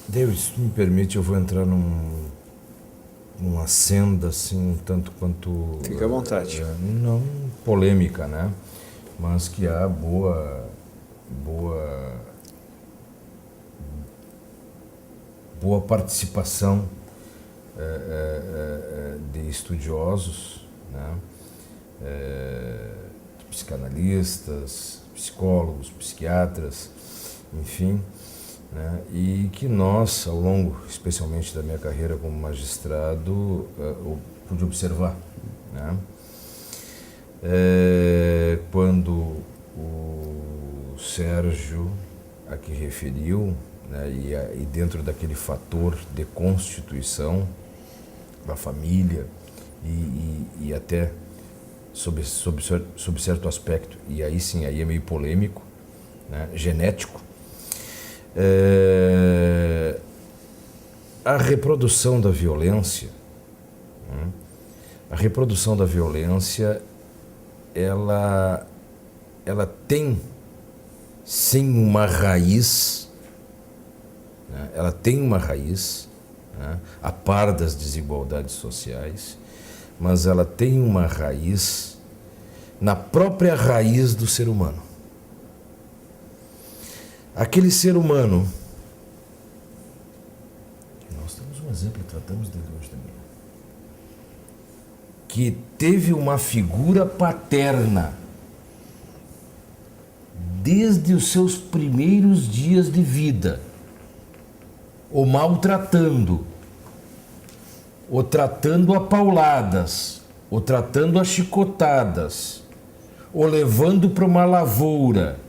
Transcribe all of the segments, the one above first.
David, se tu me permite, eu vou entrar numa senda assim, um tanto quanto... Fica à vontade. Não polêmica, né? Mas que há boa participação de estudiosos, né? De psicanalistas, psicólogos, psiquiatras, enfim, né? E que nós, ao longo, especialmente da minha carreira como magistrado, eu pude observar, né? Quando o Sérgio aqui referiu, né, e dentro daquele fator de constituição da família e até sob certo aspecto, e aí sim, aí é meio polêmico, né, genético, a reprodução da violência, né, ela tem sim uma raiz, né? Ela tem uma raiz, né? A par das desigualdades sociais, mas ela tem uma raiz na própria raiz do ser humano. Aquele ser humano, nós temos um exemplo e tratamos dele hoje também, que teve uma figura paterna desde os seus primeiros dias de vida, o maltratando, o tratando a pauladas, o tratando a chicotadas, o levando para uma lavoura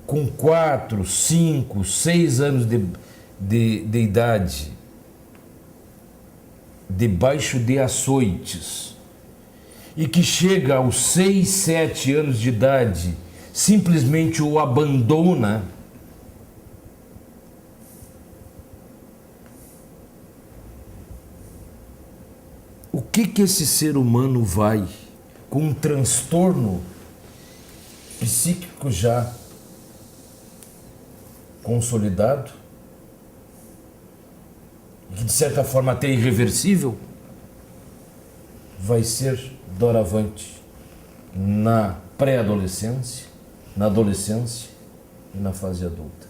com 4, 5, 6 anos de idade, debaixo de açoites, e que chega aos 6, 7 anos de idade, simplesmente o abandona, o que esse ser humano vai, com um transtorno psíquico já consolidado, que de certa forma até irreversível, vai ser doravante na pré-adolescência, na adolescência e na fase adulta.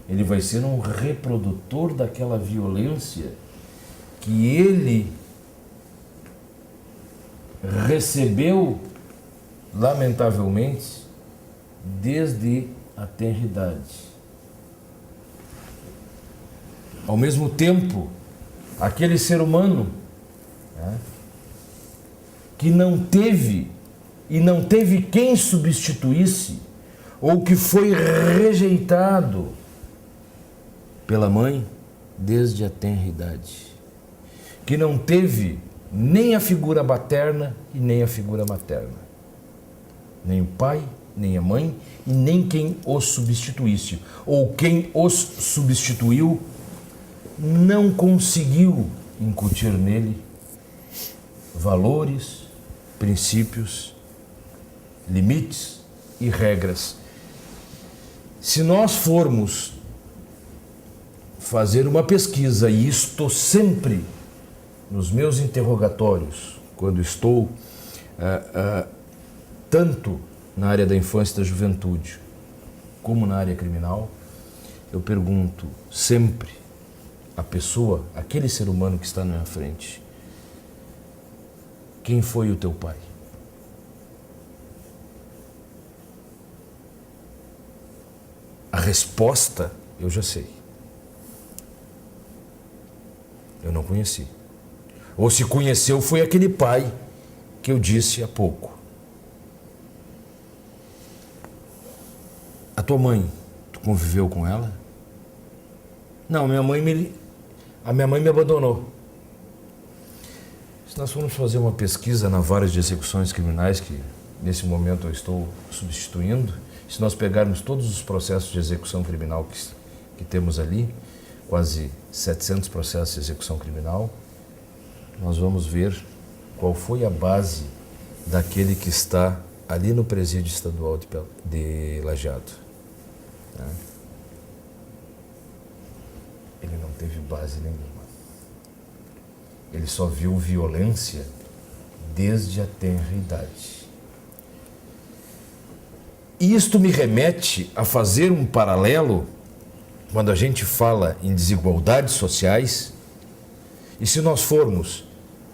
Ele vai ser um reprodutor daquela violência que ele recebeu, lamentavelmente, desde a tenra idade. Ao mesmo tempo, aquele ser humano, né, que não teve quem substituísse, ou que foi rejeitado pela mãe desde a tenra idade, que não teve nem a figura paterna e nem a figura materna, nem o pai, nem a mãe e nem quem os substituísse, ou quem os substituiu não conseguiu incutir nele valores, princípios, limites e regras. Se nós formos fazer uma pesquisa, e estou sempre nos meus interrogatórios, quando estou tanto na área da infância e da juventude, como na área criminal, eu pergunto sempre à pessoa, aquele ser humano que está na minha frente: quem foi o teu pai? A resposta eu já sei. Eu não conheci. Ou se conheceu, foi aquele pai que eu disse há pouco. A tua mãe, tu conviveu com ela? Não, a minha mãe me abandonou. Se nós formos fazer uma pesquisa na vara de execuções criminais, que nesse momento eu estou substituindo, se nós pegarmos todos os processos de execução criminal que temos ali, quase 700 processos de execução criminal, nós vamos ver qual foi a base daquele que está ali no presídio estadual de Lajeado, né? teve base nenhuma. Ele só viu violência desde a tenra idade. E isto me remete a fazer um paralelo quando a gente fala em desigualdades sociais. E se nós formos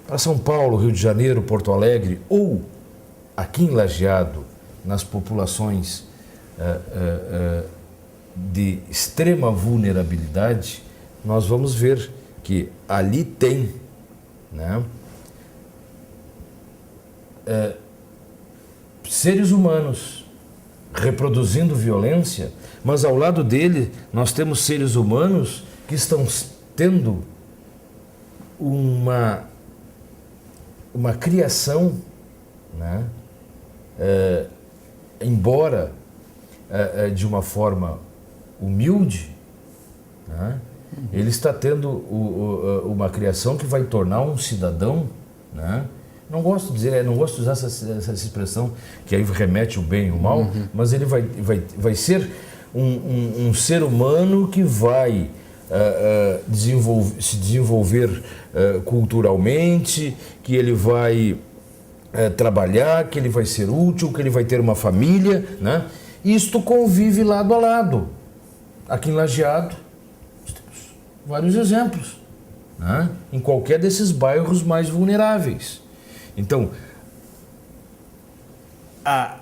para São Paulo, Rio de Janeiro, Porto Alegre ou aqui em Lajeado, nas populações de extrema vulnerabilidade, nós vamos ver que ali tem, né, seres humanos reproduzindo violência, mas ao lado dele nós temos seres humanos que estão tendo uma criação, né, embora de uma forma humilde, né, ele está tendo uma criação que vai tornar um cidadão, né? Não gosto de dizer, não gosto de usar essa expressão que aí remete o bem e o mal, mas ele vai ser um ser humano que vai se desenvolver culturalmente, que ele vai trabalhar, que ele vai ser útil, que ele vai ter uma família, né? Isto convive lado a lado. Aqui em Lajeado, temos vários exemplos, né? Em qualquer desses bairros mais vulneráveis. Então, a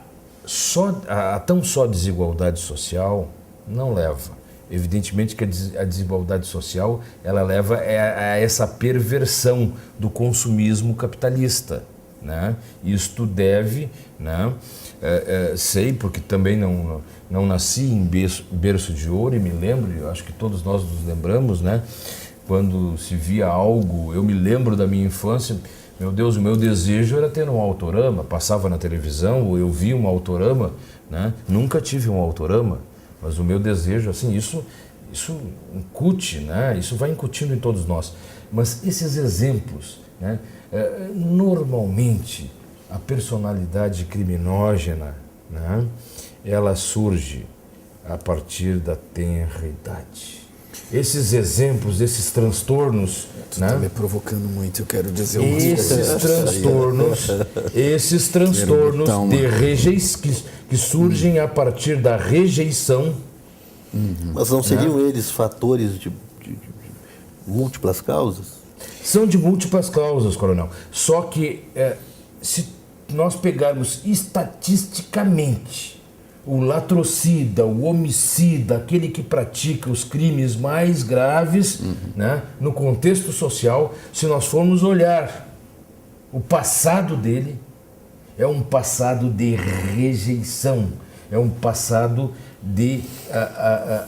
tão só desigualdade social não leva. Evidentemente que a desigualdade social, ela leva a essa perversão do consumismo capitalista, né? Isto deve, né? Sei, porque também não nasci em berço de ouro, e me lembro, eu acho que todos nós nos lembramos, né? Quando se via algo, eu me lembro da minha infância, meu Deus, o meu desejo era ter um autorama, passava na televisão, ou eu via um autorama, né? Nunca tive um autorama, mas o meu desejo, assim, isso incute, né? Isso vai incutindo em todos nós. Mas esses exemplos, né? Normalmente, a personalidade criminógena, né? Ela surge a partir da tenra idade. Esses exemplos, esses transtornos... Tu né? tá me provocando muito, eu quero dizer esses transtornos que surgem a partir da rejeição. Mas não seriam eles fatores de múltiplas causas? São de múltiplas causas, coronel. Só que se nós pegarmos estatisticamente o latrocida, o homicida, aquele que pratica os crimes mais graves, né, no contexto social, se nós formos olhar o passado dele, é um passado de rejeição, é um passado de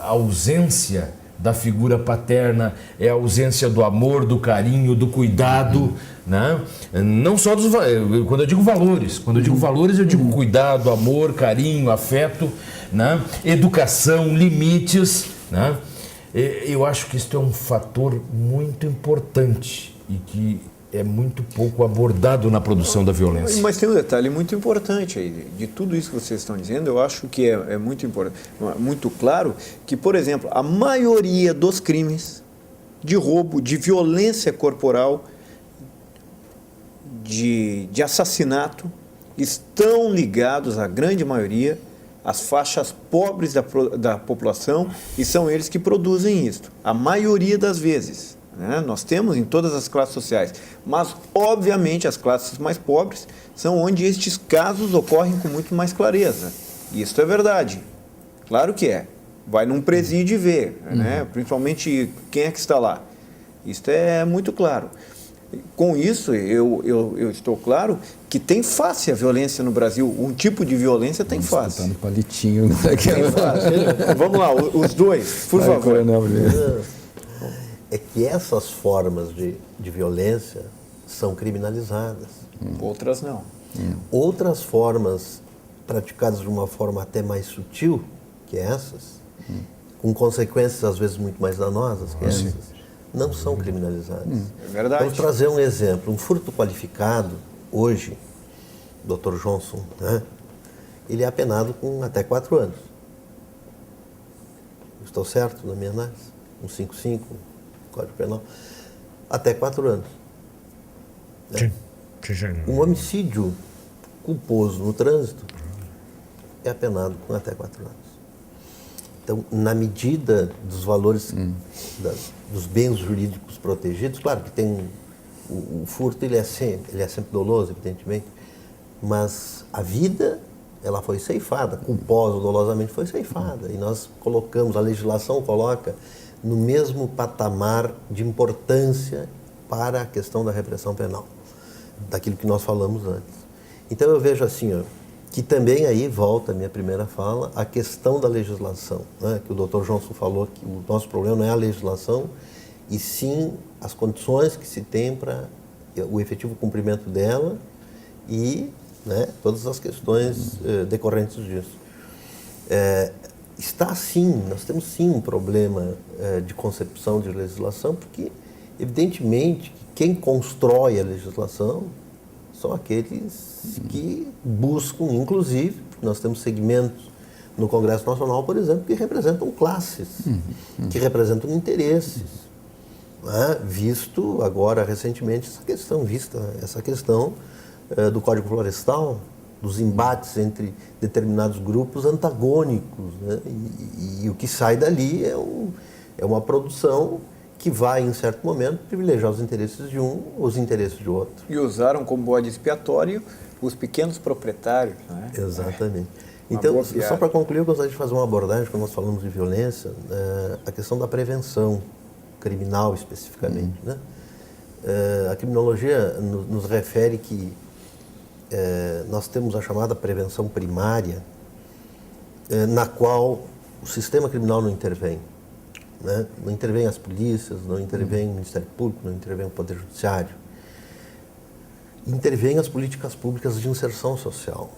ausência da figura paterna, é a ausência do amor, do carinho, do cuidado, né? Não só dos quando eu digo valores, eu digo cuidado, amor, carinho, afeto, né? Educação, limites, né? Eu acho que isso é um fator muito importante e que é muito pouco abordado na produção da violência. Mas tem um detalhe muito importante aí, de tudo isso que vocês estão dizendo, eu acho que é muito importante, muito claro que, por exemplo, a maioria dos crimes de roubo, de violência corporal, de assassinato, estão ligados, a grande maioria, às faixas pobres da população, e são eles que produzem isso, a maioria das vezes. Nós temos em todas as classes sociais, mas obviamente as classes mais pobres são onde estes casos ocorrem com muito mais clareza. Isso é verdade, claro que é. Vai num presídio e vê, né? Principalmente quem é que está lá. Isso é muito claro. Com isso, eu estou claro que tem face a violência no Brasil. Um tipo de violência tem face. Tá no palitinho. Tem face. Vamos lá, os dois, por favor. É que essas formas de violência são criminalizadas. Outras não. Outras formas, praticadas de uma forma até mais sutil que essas, com consequências às vezes muito mais danosas que essas, não são criminalizadas. É verdade. Vamos trazer um exemplo. Um furto qualificado, hoje, Dr. Johnson, né, ele é apenado com até 4 anos. Estou certo na minha análise? Um 5-5? Código Penal, até 4 anos. Sim. Um homicídio culposo no trânsito é apenado com até 4 anos. Então, na medida dos valores dos bens jurídicos protegidos, claro que tem o furto, ele é sempre doloso, evidentemente, mas a vida, ela foi ceifada, culposa ou dolosamente foi ceifada, e nós colocamos, a legislação coloca no mesmo patamar de importância para a questão da repressão penal, daquilo que nós falamos antes. Então eu vejo assim, ó, que também aí volta a minha primeira fala, a questão da legislação, né? Que o Dr. Johnson falou que o nosso problema não é a legislação, e sim as condições que se tem para o efetivo cumprimento dela e, né, todas as questões decorrentes disso. Está sim, nós temos sim um problema de concepção de legislação, porque evidentemente que quem constrói a legislação são aqueles que buscam, inclusive, nós temos segmentos no Congresso Nacional, por exemplo, que representam classes, que representam interesses, né? Visto agora recentemente essa questão do Código Florestal, dos embates entre determinados grupos antagônicos, né? E o que sai dali é uma produção que vai, em certo momento, privilegiar os interesses de um, os interesses de outro. E usaram como bode expiatório os pequenos proprietários. Né? Exatamente. Então, só para concluir, eu gostaria de fazer uma abordagem, quando nós falamos de violência, a questão da prevenção criminal, especificamente. Né? A criminologia nos refere que nós temos a chamada prevenção primária, na qual o sistema criminal não intervém. Né? Não intervém as polícias, não intervém o Ministério Público, não intervém o Poder Judiciário. Intervém as políticas públicas de inserção social.